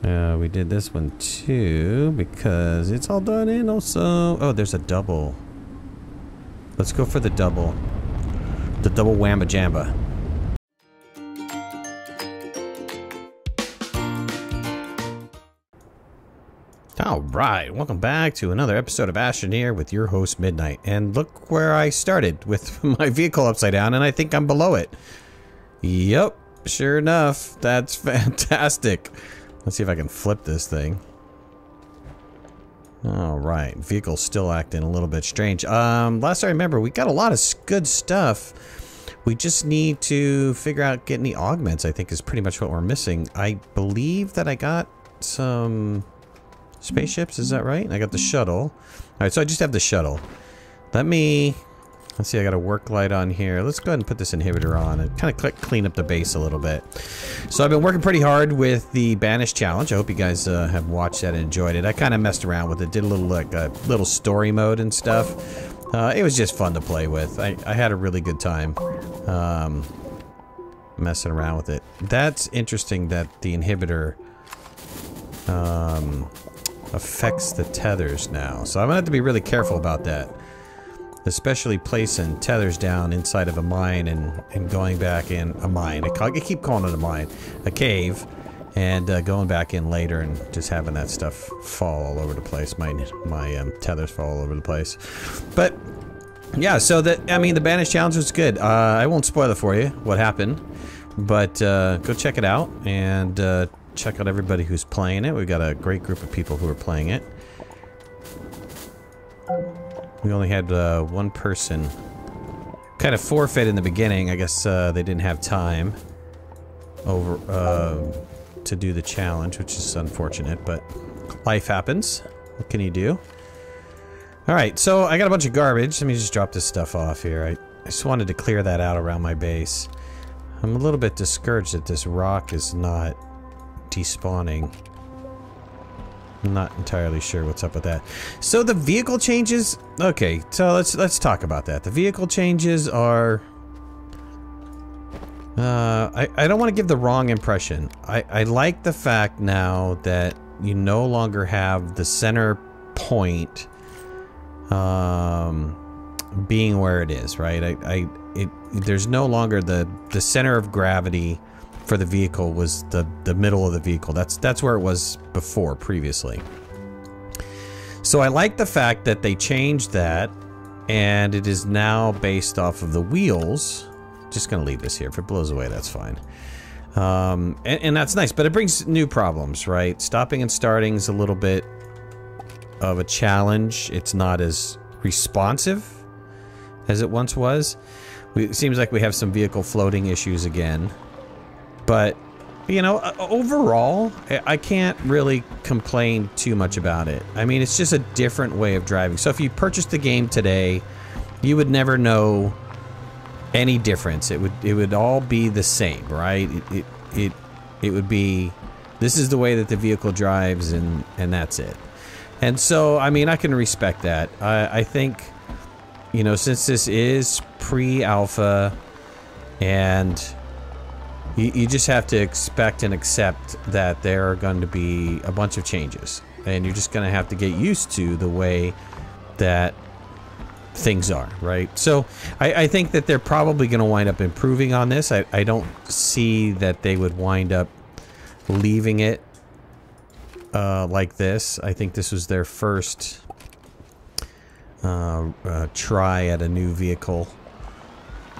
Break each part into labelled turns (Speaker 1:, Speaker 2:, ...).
Speaker 1: We did this one too because it's all done in also. Oh, there's a double. Let's go for the double. The double whamma jamba. Alright, welcome back to another episode of Astroneer with your host Midnight. And look where I started with my vehicle upside down, and I think I'm below it. Yep, sure enough. That's fantastic. Let's see if I can flip this thing. Alright, vehicle's still acting a little bit strange. Last I remember, we got a lot of good stuff. We just need to figure out getting the augments, I think is pretty much what we're missing. I believe that I got some spaceships, is that right? I got the shuttle. Alright, so I just have the shuttle. Let's see, I got a work light on here. Let's go ahead and put this inhibitor on and kind of clean up the base a little bit. So I've been working pretty hard with the Banished Challenge. I hope you guys have watched that and enjoyed it. I kind of messed around with it, did a little little story mode and stuff. It was just fun to play with. I had a really good time messing around with it. That's interesting that the inhibitor affects the tethers now. So I'm gonna have to be really careful about that. Especially placing tethers down inside of a mine and going back in a mine. I keep calling it a mine. A cave. And going back in later and just having that stuff fall all over the place. My tethers fall all over the place. But, yeah, so the Banished Challenge was good. I won't spoil it for you, what happened. But go check it out and check out everybody who's playing it. We've got a great group of people who are playing it. We only had one person kind of forfeit in the beginning. I guess they didn't have time to do the challenge, which is unfortunate, but life happens. What can you do? Alright, so I got a bunch of garbage. Let me just drop this stuff off here. I just wanted to clear that out around my base. I'm a little bit discouraged that this rock is not despawning. I'm not entirely sure what's up with that. So the vehicle changes. Okay, so let's talk about that. The vehicle changes are. I don't want to give the wrong impression. I like the fact now that you no longer have the center point being where it is, right? There's no longer the center of gravity for the vehicle was the middle of the vehicle. That's where it was before, previously. So I like the fact that they changed that, and it is now based off of the wheels. Just gonna leave this here. If it blows away, that's fine. And that's nice, but it brings new problems, right? Stopping and starting is a little bit of a challenge. It's not as responsive as it once was. It seems like we have some vehicle floating issues again. But, you know, overall, I can't really complain too much about it. I mean, it's just a different way of driving. So if you purchased the game today, you would never know any difference. It would all be the same, right? It would be, this is the way that the vehicle drives, and that's it. And so, I mean, I can respect that. I think, you know, since this is pre-alpha, and you just have to expect and accept that there are going to be a bunch of changes. And you're just going to have to get used to the way that things are, right? So, I think that they're probably going to wind up improving on this. I don't see that they would wind up leaving it like this. I think this was their first try at a new vehicle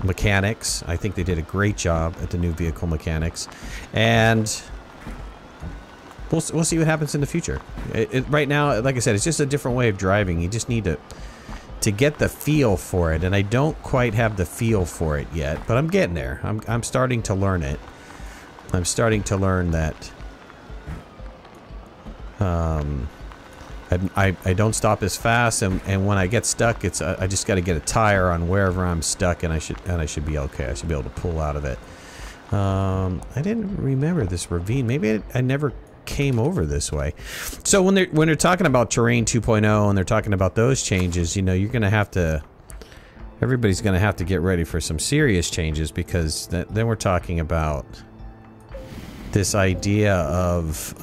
Speaker 1: mechanics. I think they did a great job at the new vehicle mechanics, and we'll see what happens in the future. Right now, like I said, it's just a different way of driving. You just need to get the feel for it, and I don't quite have the feel for it yet, but I'm getting there. I'm starting to learn it. I'm starting to learn that I don't stop as fast, and when I get stuck, it's I just got to get a tire on wherever I'm stuck, and I should be okay. I should be able to pull out of it. I didn't remember this ravine. Maybe I never came over this way. So when they're talking about terrain 2.0 and they're talking about those changes, you know, you're gonna have to. Everybody's gonna have to get ready for some serious changes, because then we're talking about this idea of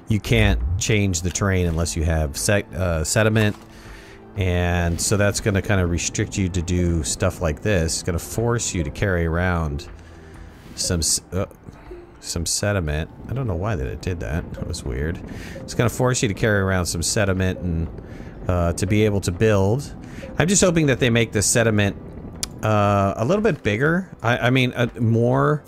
Speaker 1: you can't change the terrain unless you have sediment, and so that's going to kind of restrict you to do stuff like this. It's going to force you to carry around some sediment. I don't know why that it did that. That was weird. It's going to force you to carry around some sediment and to be able to build. I'm just hoping that they make the sediment a little bit bigger. I mean, more,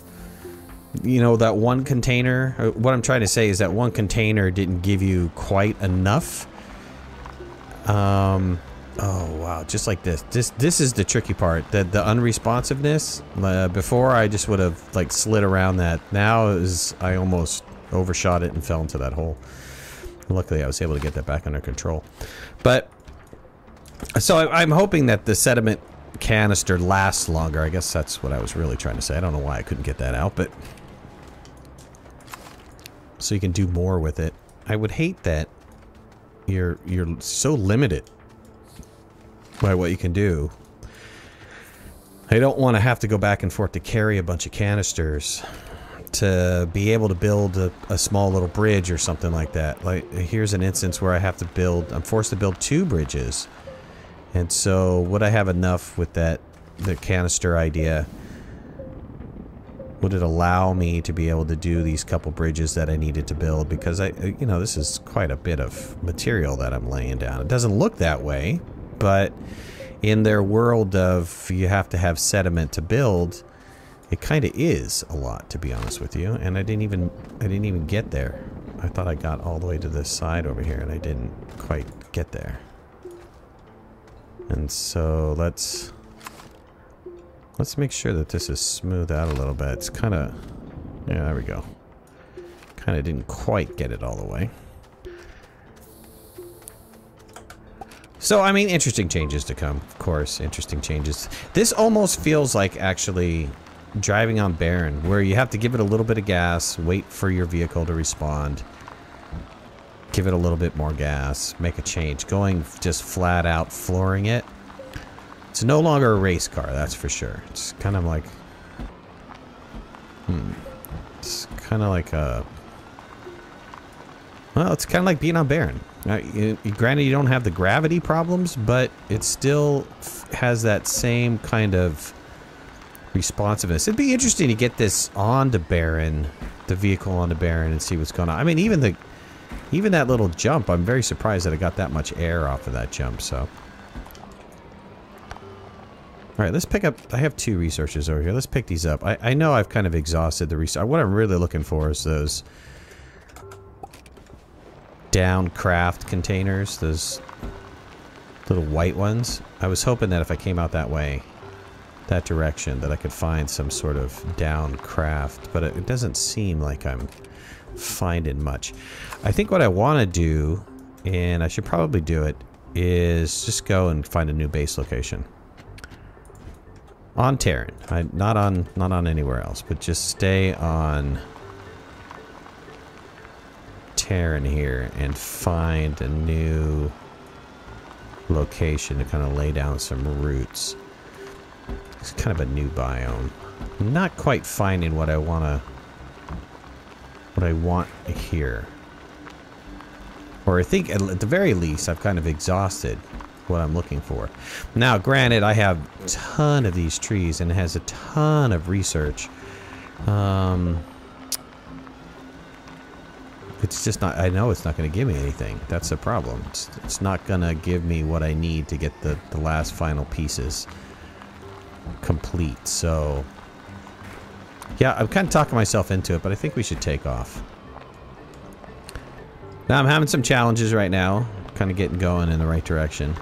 Speaker 1: you know, that one container. What I'm trying to say is that one container didn't give you quite enough. Oh wow, just like this. This is the tricky part. The unresponsiveness. Before I just would have like slid around that. Now is I almost overshot it and fell into that hole. Luckily I was able to get that back under control. But so I'm hoping that the sediment canister lasts longer. I guess that's what I was really trying to say. I don't know why I couldn't get that out, but so you can do more with it. I would hate that you're so limited by what you can do. I don't want to have to go back and forth to carry a bunch of canisters to be able to build a small little bridge or something like that. Like, here's an instance where I have to build, I'm forced to build 2 bridges. And so would I have enough with that, the canister idea? Would it allow me to be able to do these couple bridges that I needed to build? Because you know, this is quite a bit of material that I'm laying down. It doesn't look that way, but in their world of you have to have sediment to build, it kind of is a lot, to be honest with you. And I didn't even get there. I thought I got all the way to this side over here, and I didn't quite get there. And so let's make sure that this is smoothed out a little bit. It's kind of, yeah, there we go. Kind of didn't quite get it all the way. So, I mean, interesting changes to come, of course. Interesting changes. This almost feels like actually driving on Barren, where you have to give it a little bit of gas, wait for your vehicle to respond, give it a little bit more gas, make a change. Going just flat out flooring it. It's no longer a race car, that's for sure. It's kind of like... It's kind of like a... Well, it's kind of like being on Barren. Granted, you don't have the gravity problems, but it still has that same kind of responsiveness. It'd be interesting to get this onto Barren, the vehicle onto Barren, and see what's going on. I mean, even that little jump, I'm very surprised that it got that much air off of that jump, so... Alright, let's pick up... I have 2 resources over here. Let's pick these up. I know I've kind of exhausted the resource. What I'm really looking for is those down craft containers. Those little white ones. I was hoping that if I came out that way, that direction, that I could find some sort of down craft. But it doesn't seem like I'm finding much. I think what I want to do, and I should probably do it, is just go and find a new base location. On Terran, not on anywhere else, but just stay on Terran here and find a new location to kind of lay down some roots. It's kind of a new biome. I'm not quite finding what I want here. Or I think at the very least I've kind of exhausted what I'm looking for. Now, granted, I have a ton of these trees and it has a ton of research. It's just not, I know it's not going to give me anything. That's the problem. It's not going to give me what I need to get the last final pieces complete. So, yeah, I'm kind of talking myself into it, but I think we should take off. Now, I'm having some challenges right now. Kind of getting going in the right direction.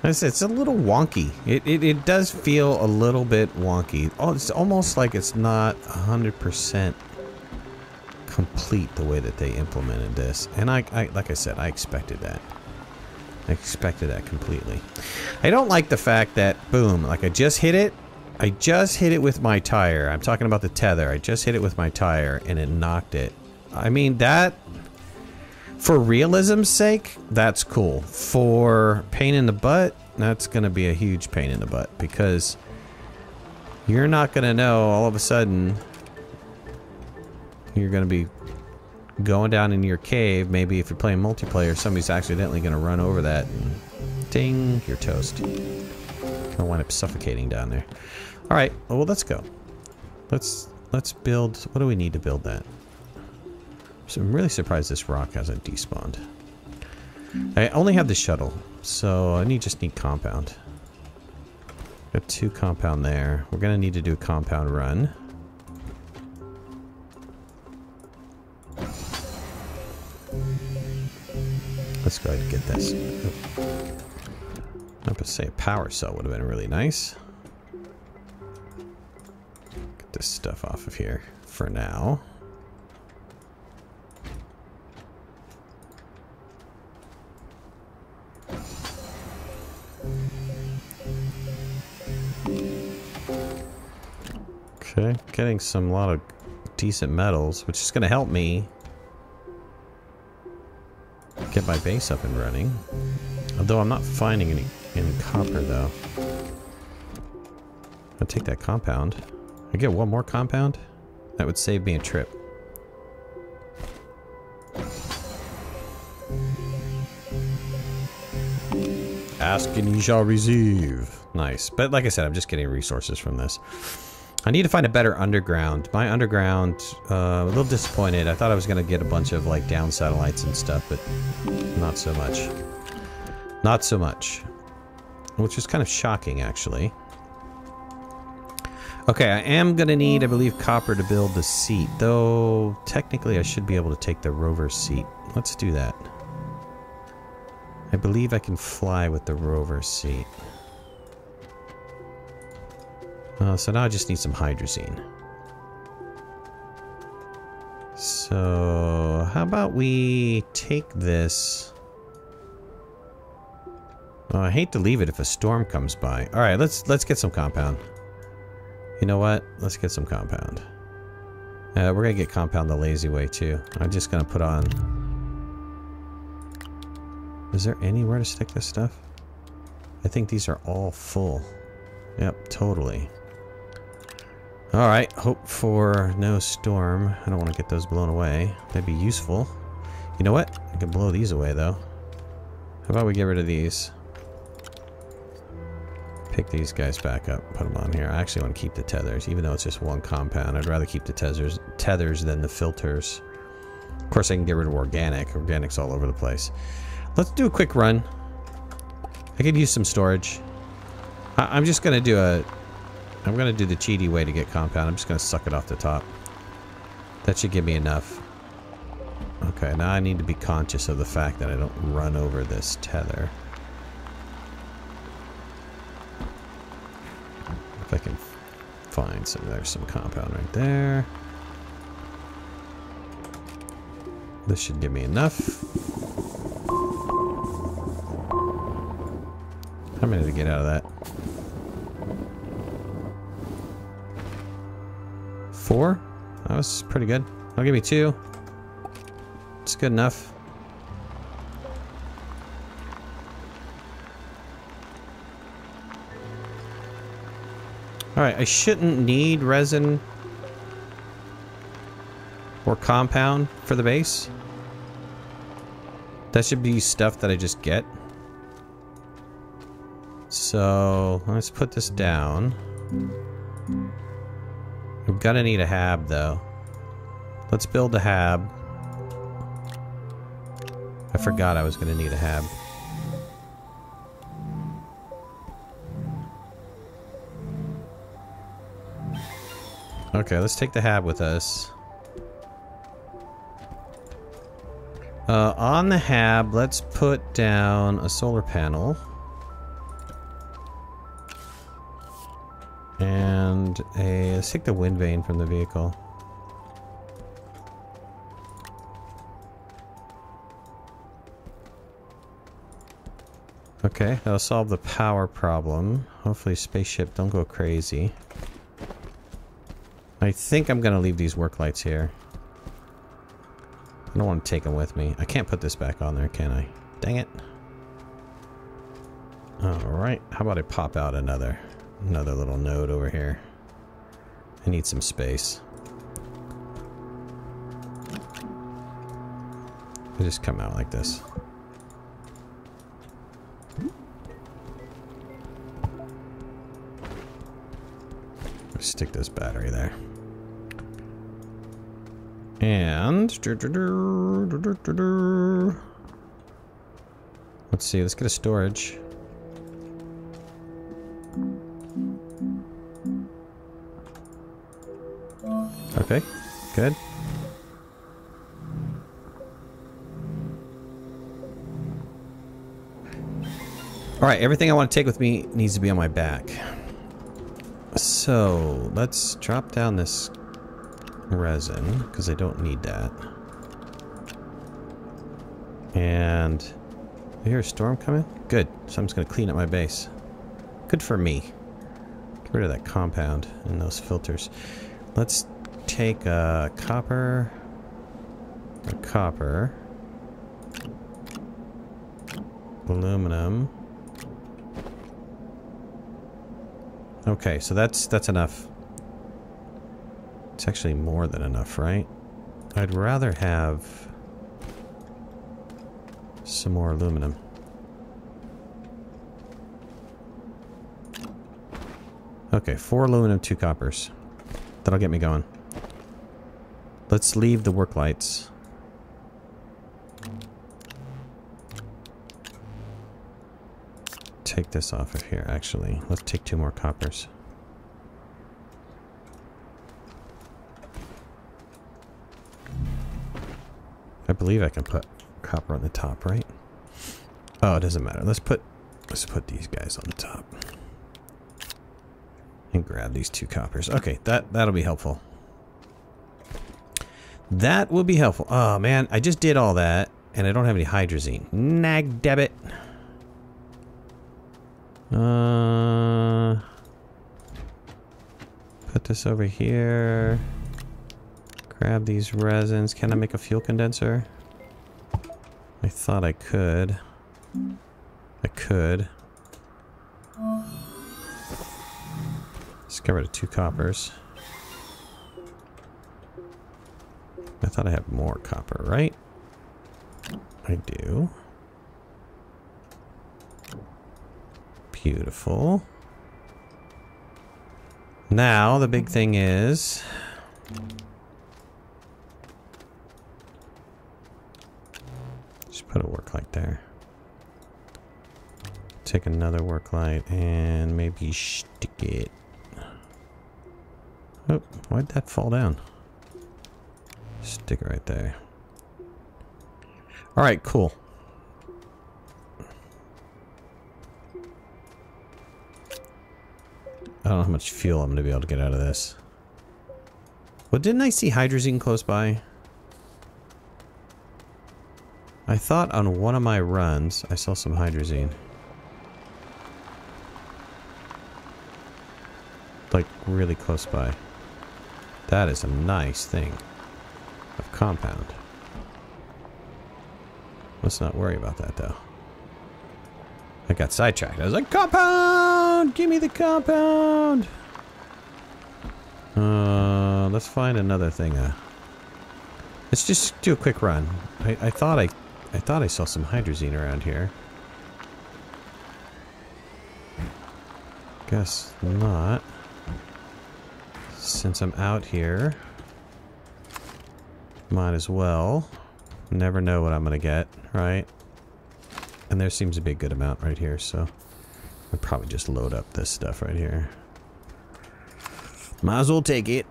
Speaker 1: It's a little wonky. It does feel a little bit wonky. Oh, it's almost like it's not 100% complete the way that they implemented this. And I like I said, I expected that. I expected that completely. I don't like the fact that, boom, like I just hit it. I just hit it with my tire. I'm talking about the tether. I just hit it with my tire and it knocked it. I mean, that... For realism's sake, that's cool. For pain in the butt, that's going to be a huge pain in the butt because You're not gonna know all of a sudden. You're gonna be going down in your cave. Maybe if you're playing multiplayer, somebody's accidentally gonna run over that and ding, you're toast. Gonna wind up suffocating down there. All right, well, let's go. Let's build. What do we need to build that? So I'm really surprised this rock hasn't despawned. I only have the shuttle, so I just need compound. Got 2 compound there. We're gonna need to do a compound run. Let's go ahead and get this. I'm gonna say a power cell would have been really nice. Get this stuff off of here for now. Okay, getting a lot of decent metals, which is going to help me get my base up and running. Although I'm not finding any copper, though. I'll take that compound. I get 1 more compound? That would save me a trip. Ask and ye shall receive. Nice. But like I said, I'm just getting resources from this. I need to find a better underground. My underground, a little disappointed. I thought I was going to get a bunch of like down satellites and stuff, but not so much. Not so much. Which is kind of shocking, actually. Okay, I am going to need, I believe, copper to build the seat. Though, technically, I should be able to take the rover seat. Let's do that. I believe I can fly with the rover seat. So now I just need some hydrazine. So how about we take this? I hate to leave it if a storm comes by. All right, let's get some compound. You know what? Let's get some compound. We're gonna get compound the lazy way too. I'm just gonna put on. Is there anywhere to stick this stuff? I think these are all full. Yep, totally. Alright, hope for no storm. I don't want to get those blown away. That'd be useful. You know what? I can blow these away, though. How about we get rid of these? Pick these guys back up. Put them on here. I actually want to keep the tethers, even though it's just 1 compound. I'd rather keep the tethers than the filters. Of course, I can get rid of organic. Organic's all over the place. Let's do a quick run. I could use some storage. I'm just going to do a... I'm going to do the cheaty way to get compound. I'm just going to suck it off the top. That should give me enough. Okay, now I need to be conscious of the fact that I don't run over this tether. If I can find some... There's some compound right there. This should give me enough. How many to get out of that? 4? That was pretty good. I'll give me 2. It's good enough. Alright, I shouldn't need resin or compound for the base. That should be stuff that I just get. So, let's put this down. I'm gonna need a hab, though. Let's build a hab. I forgot I was gonna need a hab. Okay, let's take the hab with us. On the hab, let's put down a solar panel. And let's take the wind vane from the vehicle. Okay, that'll solve the power problem. Hopefully spaceship don't go crazy. I think I'm gonna leave these work lights here. I don't want to take them with me. I can't put this back on there, can I? Dang it. Alright, how about I pop out another little node over here. I need some space. I just come out like this. Stick this battery there. And let's see, let's get a storage. Okay, good. Alright, everything I want to take with me needs to be on my back. So, let's drop down this resin, because I don't need that. And I hear a storm coming? Good. Something's going to clean up my base. Good for me. Get rid of that compound and those filters. Let's take a copper, aluminum. Okay, so that's enough. It's actually more than enough, right? I'd rather have some more aluminum. Okay, 4 aluminum, 2 coppers. That'll get me going. Let's leave the work lights. Take this off of here, actually. Let's take 2 more coppers. I believe I can put copper on the top, right? Oh, it doesn't matter. Let's put these guys on the top. And grab these 2 coppers. Okay, that'll be helpful. That will be helpful. Oh man, I just did all that and I don't have any hydrazine. Nag debit. Put this over here. Grab these resins. Can I make a fuel condenser? I thought I could. I could. Let's get rid of 2 coppers. I thought I had more copper, right? I do. Beautiful. Now, the big thing is... just put a work light there. Take another work light and maybe stick it. Oh, why'd that fall down? Stick it right there. Alright, cool. I don't know how much fuel I'm going to be able to get out of this. Well, didn't I see hydrazine close by? I thought on one of my runs I saw some hydrazine. Like, really close by. That is a nice thing. Of compound. Let's not worry about that, though. I got sidetracked. I was like, compound! Give me the compound! Let's find another thing. Let's just do a quick run. I thought I saw some hydrazine around here. Guess not. Since I'm out here, might as well. Never know what I'm gonna get, right? And there seems to be a good amount right here, so I'll probably just load up this stuff right here. Might as well take it.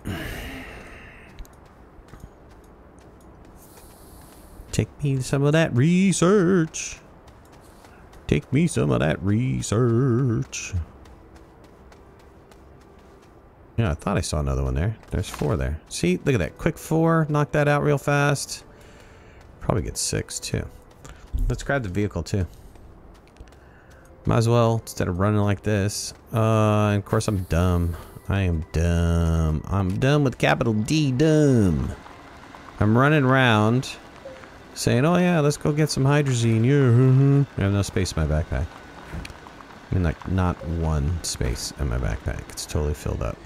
Speaker 1: Take me some of that research. Take me some of that research. Yeah, I thought I saw another one there. There's 4 there. See, look at that. Quick 4. Knock that out real fast. Probably get 6 too. Let's grab the vehicle too. Might as well, instead of running like this. And of course I'm dumb. I am dumb. I'm dumb with capital D, dumb. I'm running around saying, oh yeah, let's go get some hydrazine. Yeah. I have no space in my backpack. I mean, like, not one space in my backpack. It's totally filled up.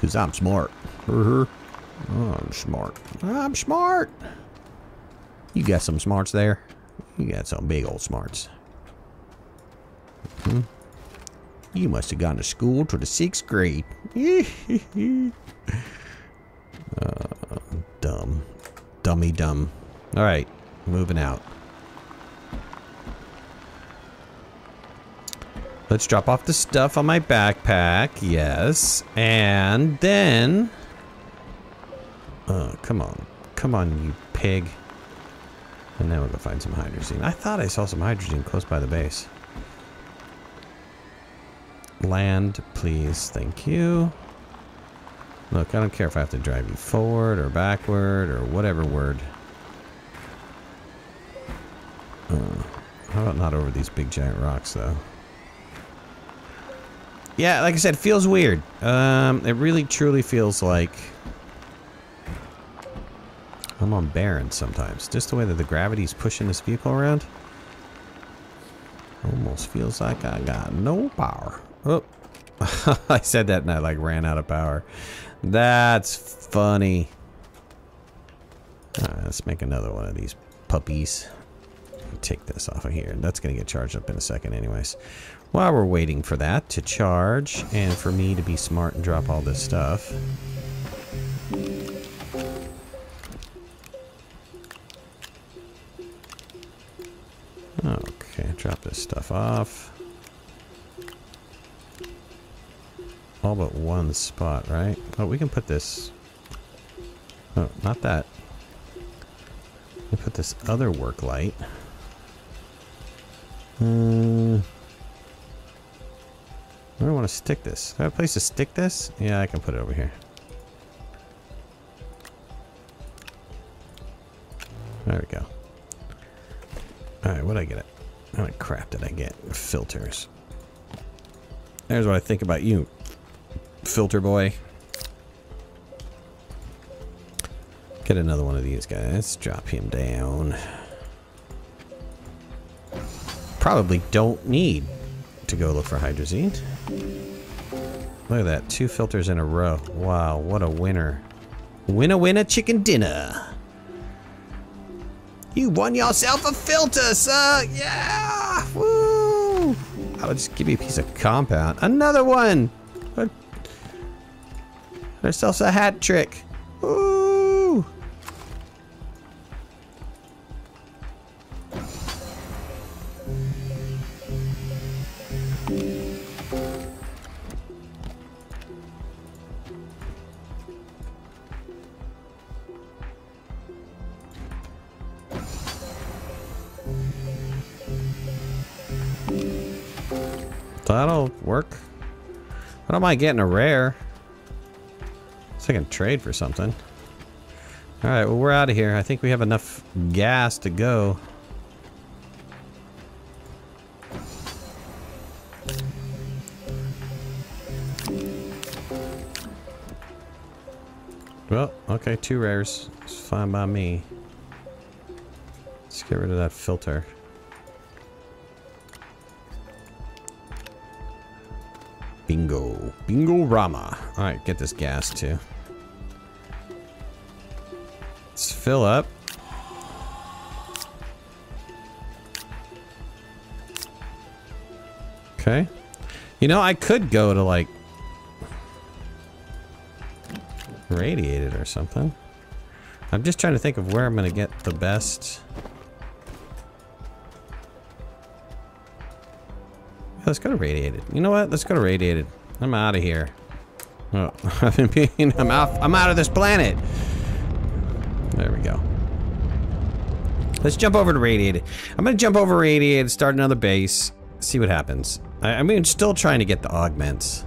Speaker 1: Because I'm smart. I'm smart. I'm smart. You got some smarts there? You got some big old smarts. You must have gone to school to the 6th grade. Dumb. Dummy dumb. Alright, moving out. Let's drop off the stuff on my backpack. Yes. And then... Oh, come on. Come on, you pig. And then we'll go find some hydrazine. I thought I saw some hydrazine close by the base. Land, please. Thank you. Look, I don't care if I have to drive you forward or backward or whatever word. How about not over these big giant rocks, though? Yeah, like I said, it feels weird. It really truly feels like I'm on barren sometimes. Just the way that the gravity's pushing this vehicle around. Almost feels like I got no power. Oh, I said that and I like ran out of power. That's funny. Alright, let's make another one of these puppies. Take this off of here. That's gonna get charged up in a second anyways. While we're waiting for that to charge and for me to be smart and drop all this stuff. Okay, drop this stuff off. All but one spot, right? Oh, we can put this... Oh, not that. We put this other work light. Where do I want to stick this? Do I have a place to stick this? Yeah, I can put it over here. There we go. Alright, what'd I get? How much crap did I get? Filters. There's what I think about you, filter boy. Get another one of these guys. Drop him down. Probably don't need to go look for hydrazine. Look at that. 2 filters in a row. Wow, what a winner. Winner, winner, chicken dinner. You won yourself a filter, sir! Yeah! Woo! I'll just give you a piece of compound. Another one! Ourselves a hat trick. Woo! That'll work. I don't mind getting a rare. So I can trade for something. Alright, well, we're out of here. I think we have enough gas to go. Well, okay, 2 rares. It's fine by me. Let's get rid of that filter. Bingo. Bingo Rama. Alright, get this gas too. Let's fill up. Okay. You know, I could go to like Radiated or something. I'm just trying to think of where I'm going to get the best. Let's go to Radiated. You know what? Let's go to Radiated. I'm out of here. Oh, I'm out of this planet. There we go. Let's jump over to Radiated. I'm gonna jump over Radiated, start another base, see what happens. I mean, still trying to get the augments.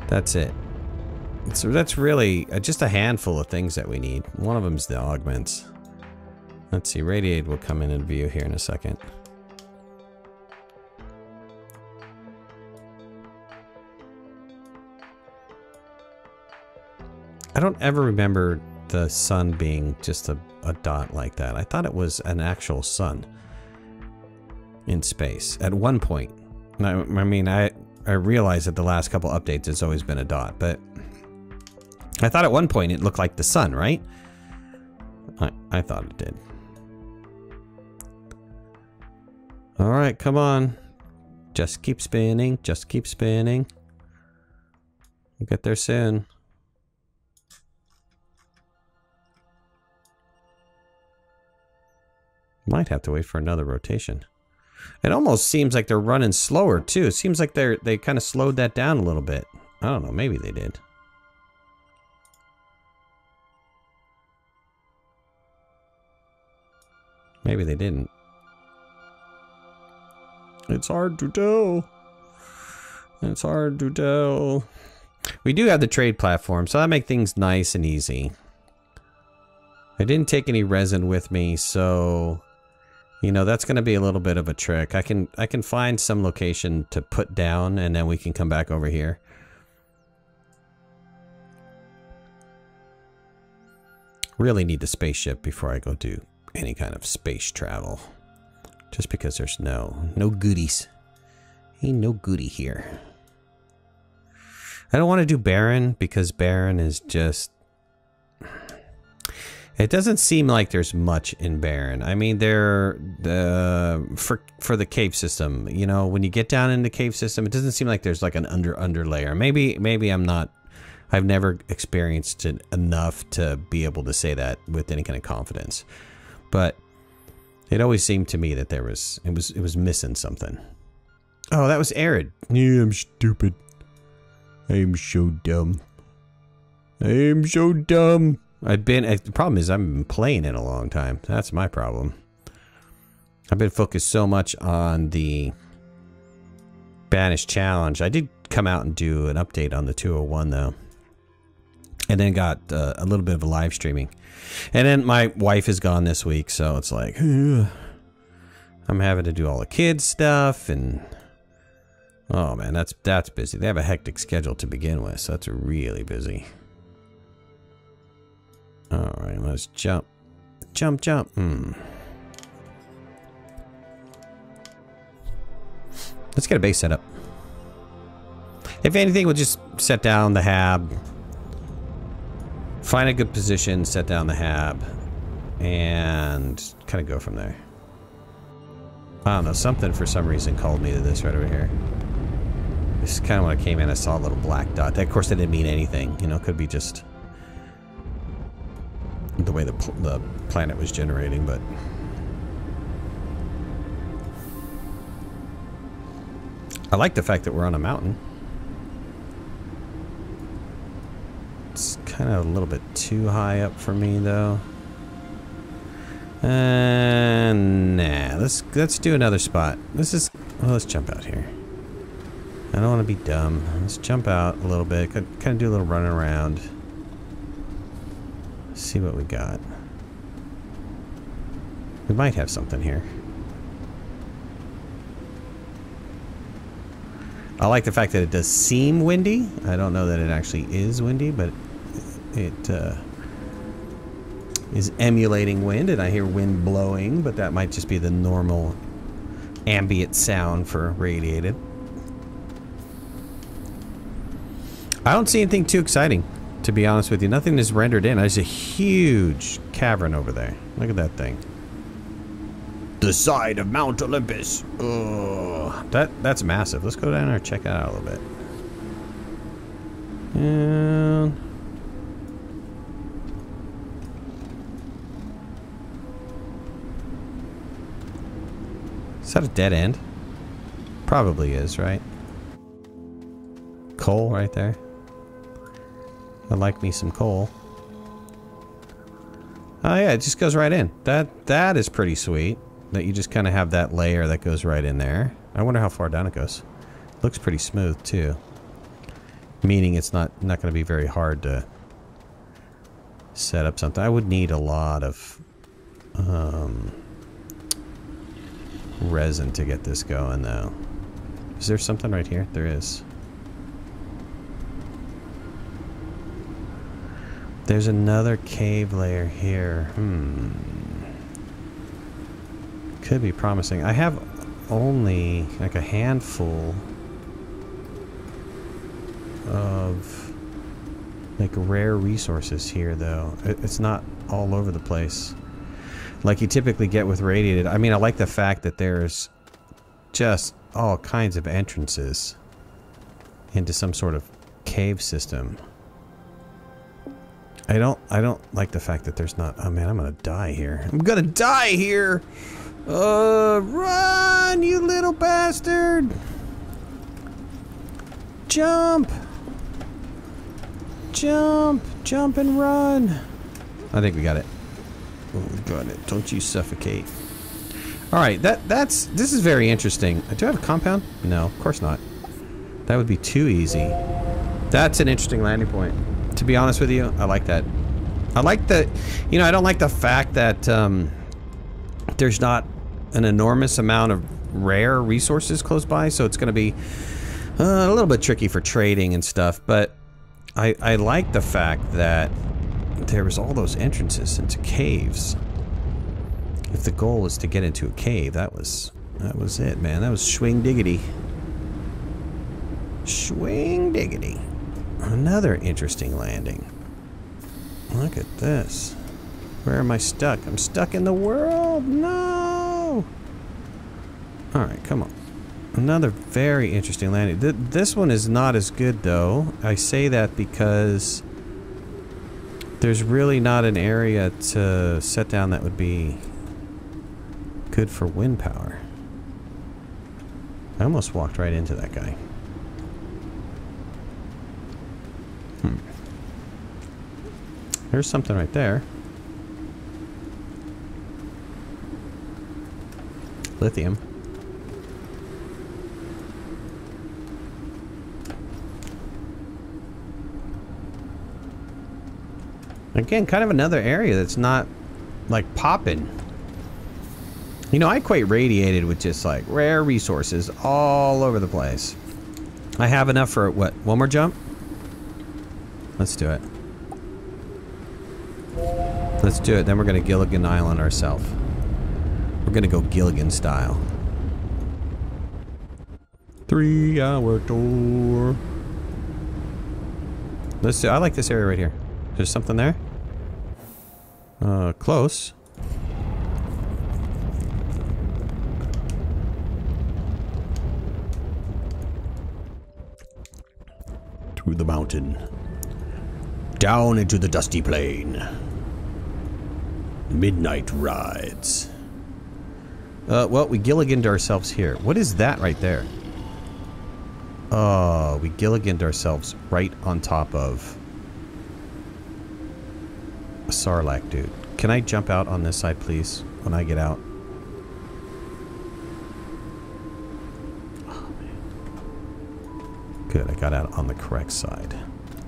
Speaker 1: That's it. So that's really just a handful of things that we need. One of them's the augments. Let's see, Radiated will come in and view here in a second. I don't ever remember the sun being just a dot like that. I thought it was an actual sun in space at one point. I mean, I realize that the last couple updates it's always been a dot, but I thought at one point it looked like the sun, right? I thought it did. Alright, come on. Just keep spinning. Just keep spinning. We'll get there soon. Might have to wait for another rotation. It almost seems like they're running slower too. It seems like they kind of slowed that down a little bit. I don't know, maybe they did. Maybe they didn't. It's hard to tell. It's hard to tell. We do have the trade platform, so that makes things nice and easy. I didn't take any resin with me, so you know that's going to be a little bit of a trick. I can find some location to put down, and then we can come back over here. Really need the spaceship before I go do any kind of space travel. Just because there's no goodies. Ain't no goodie here. I don't want to do Baron because Baron is just... It doesn't seem like there's much in Baron. I mean, for the cave system, you know, when you get down in the cave system, it doesn't seem like there's like an under layer. Maybe I'm not... I've never experienced it enough to be able to say that with any kind of confidence. But it always seemed to me that it was missing something. Oh, that was Arid. Yeah, I'm stupid. I'm so dumb. I'm so dumb. The problem is I've been playing it a long time. That's my problem. I've been focused so much on the Banished Challenge. I did come out and do an update on the 201 though. And then got a little bit of a live streaming. And then my wife is gone this week, so it's like, ugh. I'm having to do all the kids stuff, and oh man, that's busy. They have a hectic schedule to begin with, so that's really busy. All right, let's jump. Jump. Let's get a base set up. If anything, we'll just set down the hab. Find a good position, set down the hab, and kind of go from there. I don't know, something for some reason called me to this right over here. This is kind of when I came in, I saw a little black dot. Of course, that didn't mean anything. You know, it could be just the way the planet was generating, but... I like the fact that we're on a mountain. It's kind of a little bit too high up for me, though. Nah. Let's do another spot. Well, let's jump out here. I don't want to be dumb. Let's jump out a little bit. Kind of do a little running around. See what we got. We might have something here. I like the fact that it does seem windy. I don't know that it actually is windy, but it is emulating wind, and I hear wind blowing, but that might just be the normal ambient sound for radiated. I don't see anything too exciting, to be honest with you. Nothing is rendered in. There's a huge cavern over there. Look at that thing. The side of Mount Olympus. Ugh. That's massive. Let's go down there and check that out a little bit. And is that a dead end? Probably is, right? Coal right there. I like me some coal. Oh yeah, it just goes right in. That is pretty sweet. That you just kind of have that layer that goes right in there. I wonder how far down it goes. Looks pretty smooth too. Meaning it's not going to be very hard to set up something. I would need a lot of resin to get this going though. Is there something right here? There is. There's another cave layer here. Could be promising. I have only like a handful of like rare resources here, though. It's not all over the place like you typically get with radiated. I mean, I like the fact that there's just all kinds of entrances into some sort of cave system. I don't like the fact that there's not... Oh man, I'm gonna die here. I'm gonna die here! Run, you little bastard! Jump! Jump! Jump and run! I think we got it. Oh, we got it. Don't you suffocate. Alright, this is very interesting. Do I have a compound? No, of course not. That would be too easy. That's an interesting landing point. To be honest with you, I like that. I like that, you know, I don't like the fact that there's not an enormous amount of rare resources close by, so it's going to be a little bit tricky for trading and stuff, but I like the fact that there was all those entrances into caves. If the goal was to get into a cave, that was it, man. That was swing diggity. Swing diggity. Another interesting landing. Look at this. Where am I stuck? I'm stuck in the world. No. All right, come on. Another very interesting landing. This one is not as good, though. I say that because there's really not an area to set down that would be good for wind power. I almost walked right into that guy. There's something right there. Lithium. Again, kind of another area that's not, like, popping. You know, I equate radiated with just, like, rare resources all over the place. I have enough for, what, one more jump? Let's do it. Let's do it, then we're gonna Gilligan Island ourselves. We're gonna go Gilligan style. 3-hour tour. Let's do, I like this area right here. There's something there? Close. Through the mountain. Down into the dusty plain. Midnight rides. Well, we Gilliganed ourselves here. What is that right there? Oh, we Gilliganed ourselves right on top of a Sarlacc dude. Can I jump out on this side, please, when I get out? Oh, man. Good, I got out on the correct side.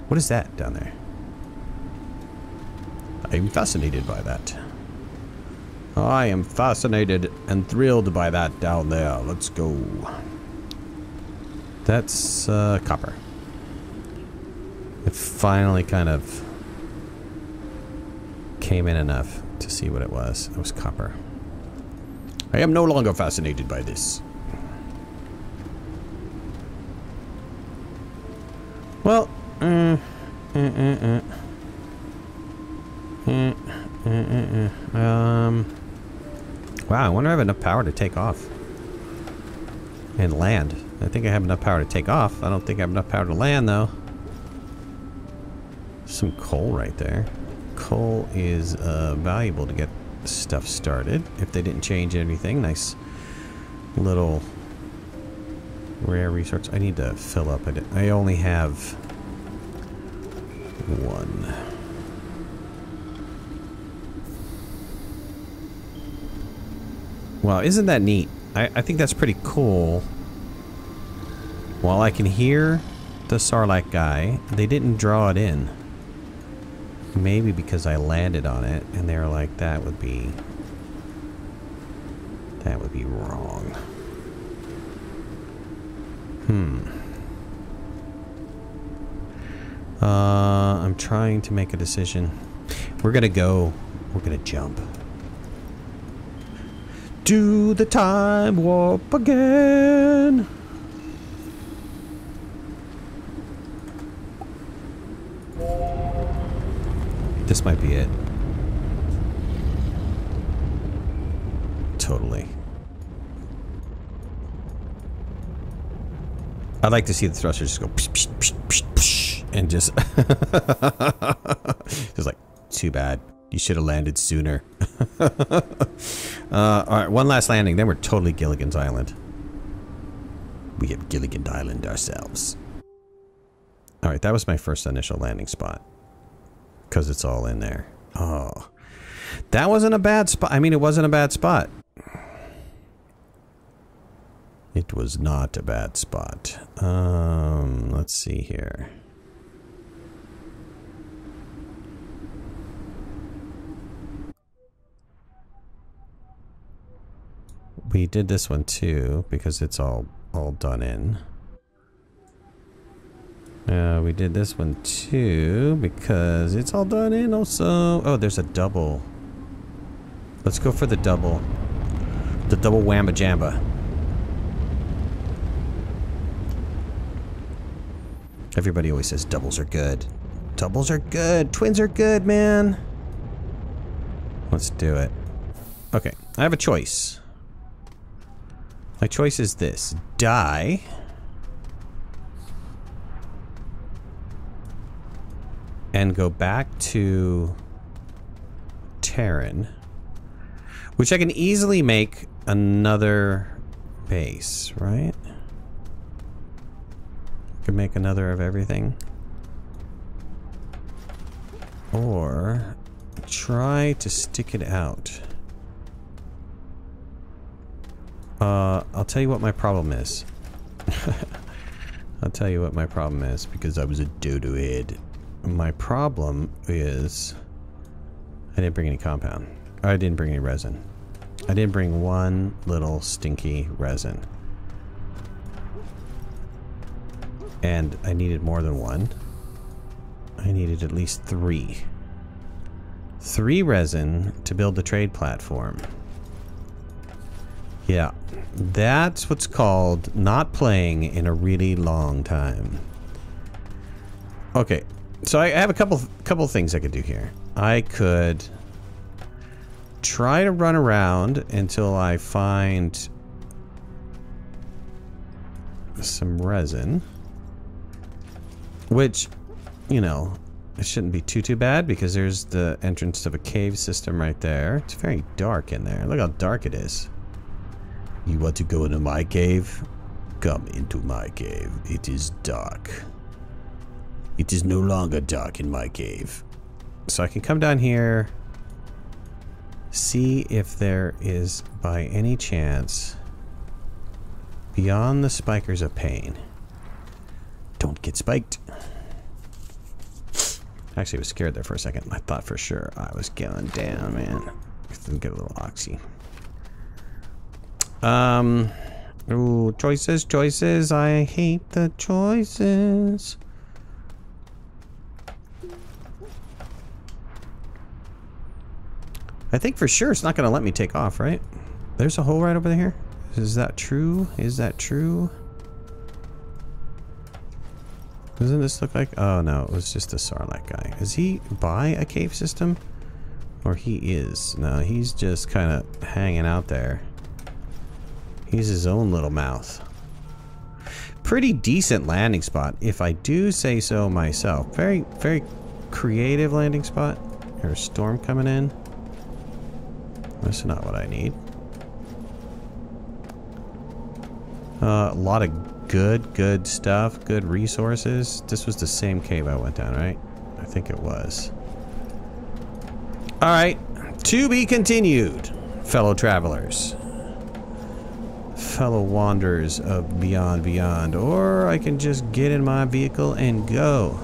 Speaker 1: What is that down there? I'm fascinated by that. I am fascinated and thrilled by that down there. Let's go. That's copper. It finally kind of came in enough to see what it was. It was copper. I am no longer fascinated by this. Well, wow, I wonder if I have enough power to take off. And land. I think I have enough power to take off. I don't think I have enough power to land, though. Some coal right there. Coal is valuable to get stuff started. If they didn't change anything. Nice little rare resource. I need to fill up. I only have one. Wow, isn't that neat? I think that's pretty cool. While I can hear the Sarlacc guy, they didn't draw it in. Maybe because I landed on it and they were like, that would be wrong. I'm trying to make a decision. We're gonna jump. Do the time warp again. This might be it. Totally. I'd like to see the thrusters just go psh, psh, psh, psh, psh, and just just like, too bad. You should have landed sooner. Alright, one last landing, then we're totally Gilligan's Island. We have Gilligan Island ourselves. Alright, that was my first initial landing spot. Because it's all in there. Oh. That wasn't a bad spot. I mean, it wasn't a bad spot. It was not a bad spot. Let's see here. We did this one too, because it's all done in. We did this one too, because it's all done in also. Oh, there's a double. Let's go for the double. The double wamba jamba. Everybody always says doubles are good. Doubles are good. Twins are good, man. Let's do it. Okay, I have a choice. My choice is this. Die. And go back to Terran. Which I can easily make another base, right? I could make another of everything. Or try to stick it out. I'll tell you what my problem is. I'll tell you what my problem is, because I was a dodo head. My problem is I didn't bring any compound. I didn't bring any resin. I didn't bring one little stinky resin. And I needed more than one. I needed at least 3. 3 resin to build the trade platform. Yeah, that's what's called not playing in a really long time. Okay, so I have a couple things I could do here. I could try to run around until I find some resin, which, you know, it shouldn't be too bad, because there's the entrance of a cave system right there. It's very dark in there. Look how dark it is. You want to go into my cave? Come into my cave. It is dark. It is no longer dark in my cave. So I can come down here, see if there is, by any chance, beyond the spikers of pain. Don't get spiked. Actually, I was scared there for a second. I thought for sure I was going down, man. Didn't get a little oxy. Ooh, choices. I hate the choices. I think for sure it's not going to let me take off, right? There's a hole right over here. Is that true? Is that true? Doesn't this look like... Oh, no. It was just a Sarlacc guy. Is he by a cave system? Or he is? No, he's just kind of hanging out there. He's his own little mouth. Pretty decent landing spot, if I do say so myself. Very, very creative landing spot. There's a storm coming in. That's not what I need. A lot of good stuff, good resources. This was the same cave I went down, right? I think it was. Alright, to be continued, fellow travelers. Fellow wanderers of beyond. Or I can just get in my vehicle and go.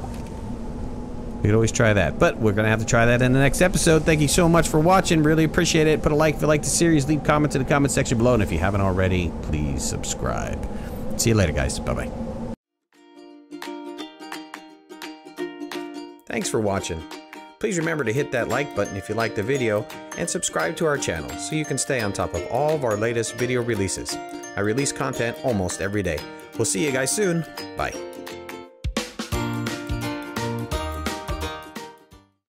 Speaker 1: We could always try that, but we're gonna have to try that in the next episode. Thank you so much for watching. Really appreciate it. Put a like if you like the series. Leave comments in the comment section below, and if you haven't already, please subscribe. See you later, guys. Bye-bye. Thanks for watching. Please remember to hit that like button if you liked the video, and subscribe to our channel so you can stay on top of all of our latest video releases. I release content almost every day. We'll see you guys soon. Bye.